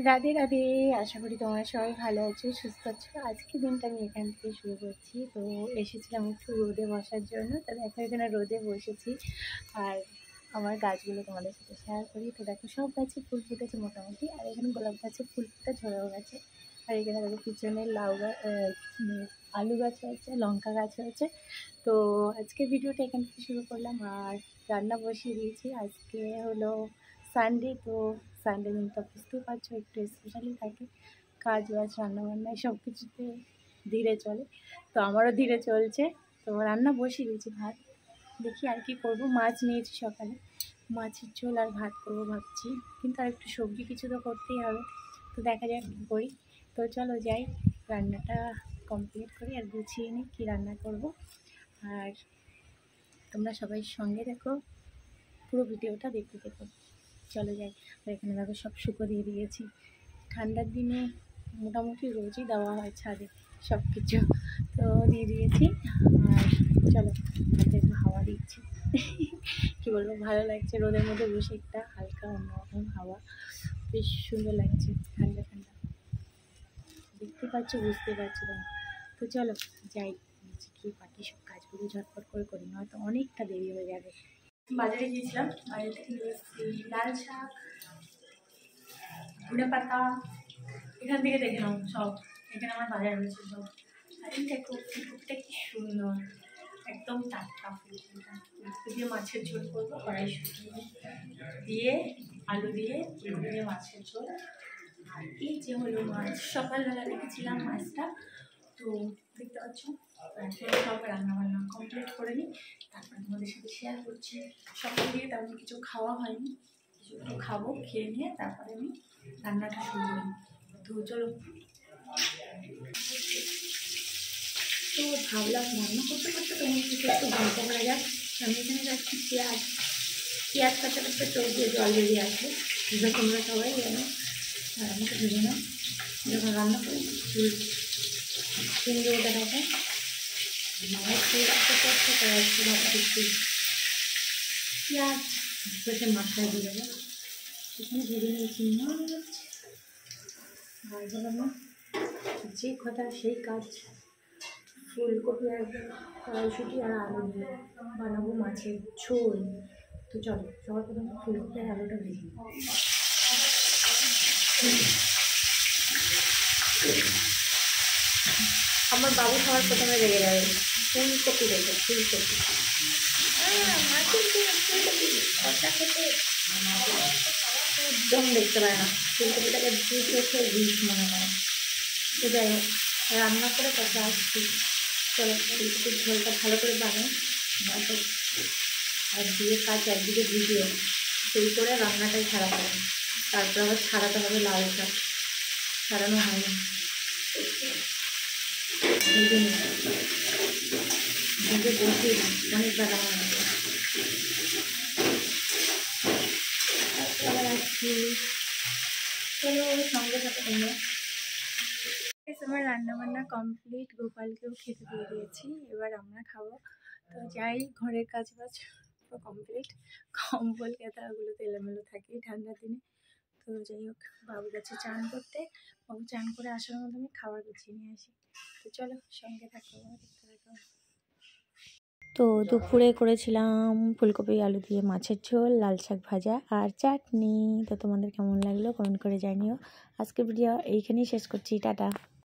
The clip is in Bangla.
রাধে রাধে, আশা করি তোমরা সবাই ভালো আছো, সুস্থ আছো। আজকে দিনটা আমি এখান থেকে শুরু করছি। তো এসেছিলাম একটু রোদে বসার জন্য। তো দেখো এখানে রোদে বসেছি আর আমার গাছগুলো তোমাদের সাথে শেয়ার করি। তো দেখো সব গাছে ফুল ফুটেছে মোটামুটি, আর এখানে গোলাপ গাছে ফুল ফুটে ঝরেও গেছে। আর এখানে দেখো পিছনে লাউ গাছ, আলু গাছ হয়েছে, লঙ্কা গাছ হয়েছে। তো আজকে ভিডিওটা এখান থেকে শুরু করলাম আর রান্না বসিয়ে দিয়েছি। আজকে হলো সানডে, তো সানডে দিনটা বুঝতেই পারছো একটু স্পেশালি থাকে, কাজ বাজ রান্নাবান্না সব কিছুতে ধীরে চলে। তো আমারও ধীরে চলছে। তো রান্না বসিয়ে দিয়েছি, ভাত দেখি আর কি করব। মাছ নিয়েছি সকালে, মাছের ঝোল আর ভাত করবো ভাবছি, কিন্তু আর একটু সবজি কিছু তো করতেই হবে। তো দেখা যাক কী করি। তো চলো যাই, রান্নাটা কমপ্লিট করি আর গুছিয়ে নিই কী রান্না করব। আর তোমরা সবাই সঙ্গে দেখো, পুরো ভিডিওটা দেখতে দেখো। চলে যাই। আর এখানে দেখো সব শুকো দিয়ে দিয়েছি। ঠান্ডার দিনে মোটামুটি রোজই দেওয়া হয় ছাদে সব কিছু, তো দিয়ে দিয়েছি। আর চলো, হাতে একটু হাওয়া দিচ্ছি। কী বলবো, ভালো লাগছে রোদের মধ্যে বসে, একটা হালকা অন্যরকম হাওয়া, বেশ সুন্দর লাগছে, ঠান্ডা ঠান্ডা। দেখতে পাচ্ছ, বুঝতে পারছো তোমরা। তো চলো যাই, কি বাকি সব কাজগুলো ঝটপট করে করি, নয়তো অনেকটা দেরি হয়ে যাবে। বাজারে গিয়েছিলাম, বাজার থেকে নিয়ে এসেছি লাল শাক, ধনে পাতা। এখান থেকে দেখে নাও সব, এখানে আমার বাজার রয়েছে সব। আর এই দেখো ফুলকপিটা কি সুন্দর, একদম টাটকা ফুলকপিটা। ফুলকপি দিয়ে মাছের ঝোল করবো, কড়াইশুঁটি দিয়ে, আলু দিয়ে, ফুলকপি দিয়ে মাছের ঝোল। আর এই যে হলো মাছ, সকালবেলা রেখেছিলাম মাছটা, তো দেখতে পাচ্ছ। এখন সব রান্নাবান্না কমপ্লিট করে নিই, তারপরে তোমাদের সাথে শেয়ার করছি। সকাল দিয়ে তেমন কিছু খাওয়া হয়নি, কিছু একটু খাবো, খেয়ে নিয়ে তারপরে আমি রান্নাটা শুরু করি। তো চলো। তো ভাবলাম রান্না করতে করতে তোমার কিছু একটু গল্প করা যাক। আমি এখানে যাচ্ছি পেঁয়াজ, পেঁয়াজ কাটা কাটতে চোখ দিয়ে জল বেরিয়ে আসে, যেটা তোমরা সবাই জানো। আর আমাকে ভেবে নাও, যখন রান্না করি চুল চিংড়ি ওটা থাকে, আমার চুল একটা করছে, তাই একটু ভাবছি পেঁয়াজ বসে মাথায় দিয়ে দেবো। এখানে ভেবে নিয়েছি মাছ, আর বললাম যে কথা সেই কাজ। ফুলকপি আর কড়াইশুঁটি আর আলু দিয়ে বানাবো মাছের ঝোল। তো চলো সবার প্রথমে ফুলকপি আর আলুটা ভেজে নিই। আমার বাবু সবার প্রথমে রেগে যাবে, ফুলকপি দেখে, ফুলকপি মাছের ঝোল, ফুলকপি খরচা খেতে একদম দেখতে পারে না, ফুলকপিটাকে দু চোখে বিষ মনে হয়। তো যাই হোক, রান্না করে কথা আসছি। চলো ফুলকপির ঝোলটা ভালো করে বানাই, নয়তো আর দিয়ে কাজ একদিকে ভিডিও, সেই করে রান্নাটাই ছাড়াতে হবে। তারপর আবার ছাড়াতে হবে লাল শাক, ছাড়ানো হয়নি। ভেজে বসিয়ে অনেক বেলা হয়। আবার আসছি, চলো সঙ্গে সাথে তোমরা। আমার রান্নাবান্না কমপ্লিট, গোপালকেও খেতে দিয়ে দিয়েছি, এবার আমরা খাবো। তো যাই, ঘরের কাজ বাজ কমপ্লিট, কম্বল কেতাগুলো তো এলোমেলো থাকেই ঠান্ডার দিনে। তো যাই হোক, বাবু গেছে চান করতে, বাবু চান করে আসার মধ্যে আমি খাবার গুছিয়ে নিয়ে আসি। তো চলো সঙ্গে থাকো, দেখতে থাকো। তো দুপুরে করেছিলাম ফুলকপি আলু দিয়ে মাছের ঝোল, লাল শাক ভাজা আর চাটনি। তো তোমাদের কেমন লাগলো কমেন্ট করে জানিও। আজকের ভিডিও এইখানেই শেষ করছি, টাটা।